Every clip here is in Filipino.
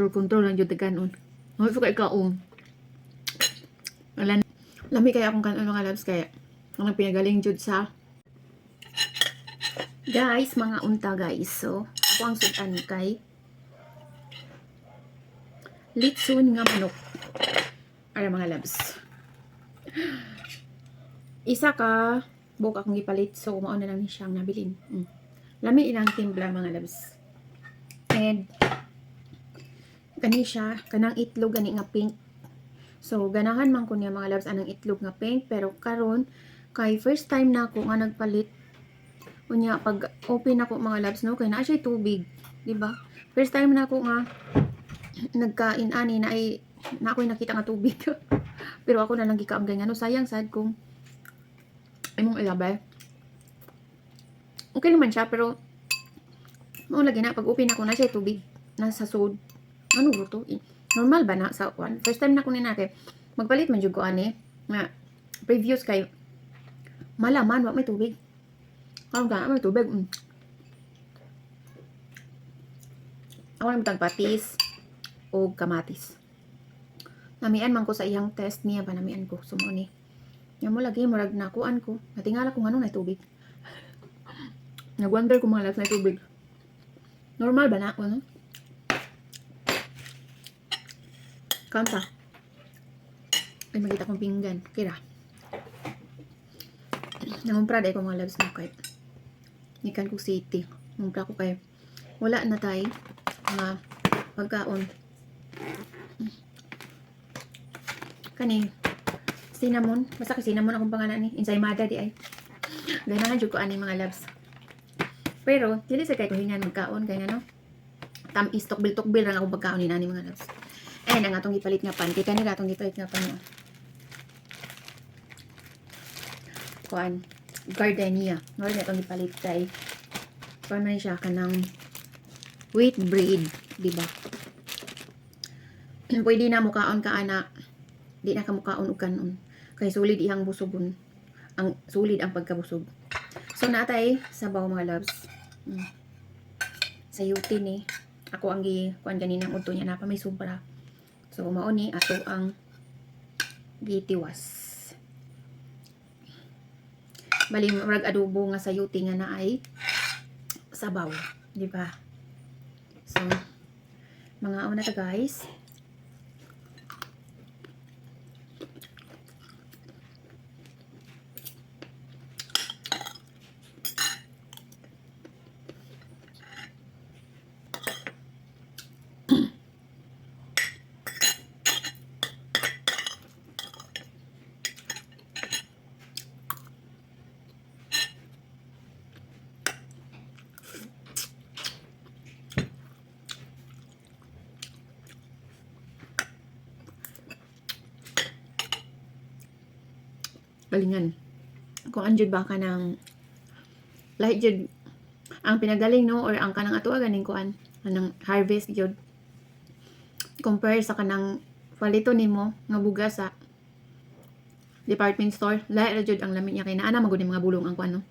Control lang jud kanon. Mo so kay kaong. Wala lami kaya akong kanon mga loves kaya ang pinagaling jud sa guys, mga unta guys. So, ako ang sudan kay litson nga manok. Ara mga loves. Isa ka buka akong gipalit so mao na lang ni siyang nabilin. Lami ilang timpla mga loves. And kani siya kanang itlog gani nga pink. So ganahan man ko niya mga loves anang itlog nga pink pero karon kay first time na ako nga nagpalit unya pag open ako mga loves no kay naa siya tubig, di ba? First time na ako nga nagkain ani na ay na ako'y nakita nga tubig. Pero ako na lang gikaamgay nga no sayang sad kung imong ilabay. Okay naman siya pero mao lagi na pag open ako na siya tubig nasa sud. Ano to? Normal ba na sa one? First time na ko ni nake magpalit man jud ko ani nga previous kay malaman wa may tubig. Karon ka may tubig. Ako nang tagpatis o kamatis. Namian man ko sa iyang test niya ba namian ko sumo ni. Nya mo lagi murag nakuan ko. Natingala ko ngano na tubig. Nagwonder ko mga lakas na tubig. Normal ba na ako no? Kanta. Ay magita kong pinggan. Kira. Nangumpra dahil ko mga loves na kay Nikan ko City. Nangumpra ko kay wala na tayo mga pagkaon. Kani cinnamon. Basta ka cinnamon akong pangalan ni. Ensaymada di ay. Ganahan jud ko ani mga loves. Pero dili sa kay ko hinan magkaon kay ano. Tamis tukbil-tukbil ra akong pagkaon ni nani mga loves. And ang atong ipalit nga pan. Kaya nila atong ipalit nga pan. Kuan. Gardenia. Ngayon na itong ipalit kay kuan man siya kanang wheat bread. Diba? Pwede na mukaon ka ana. Di na ka mukaon og kanon. Kay sulid iyang busogon. Ang sulid ang pagkabusog. So natay sabaw mga loves. Sa yuti ni. Ako ang kuan ganina ang udto niya na pa may sobra. So, mao ni ato ang gitiwas. Bali, murag adobo nga sa yuti nga na ay sabaw. Di ba? So, mga una ta guys. Galingan. Kung anjud ba ka ng lahi jud ang pinagaling no or ang kanang ato ganing kuan kanang harvest jud compare sa kanang palito nimo nga bugas sa department store lahi ra jud ang lami niya kay naa na magud mga bulong ang kuan no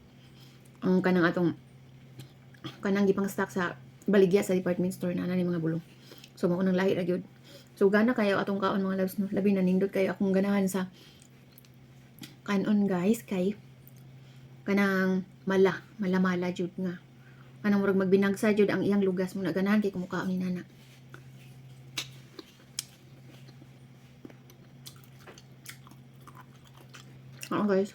ang kanang atong kanang gipang stock sa baligya sa department store na ni mga bulong so mao nang lahi ra jud so gana kayo atong kaon mga loves no labi na nindot kayo akong ganahan sa kanon guys kay kanang mala jud nga kanang murag magbinagsa jud ang iyang lugas mo na ganahan kay kumukaon ni nana. Oo guys.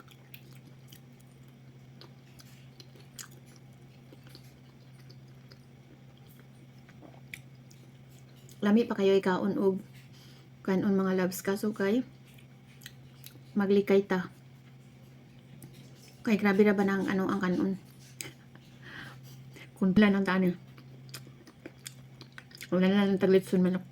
Lami pa kayo ikaon og kanon mga loves kaso kay maglikay ta. Kay grabe ra ba nang ano ang kanon. Kumpla ng tani. Wala na lang taglitson manok.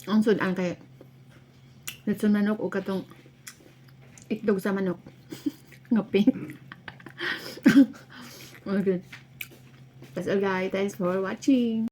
Ang sudan kay litson manok o katong itlog sa manok. Nga pink. Okay. That's all guys. Thanks for watching.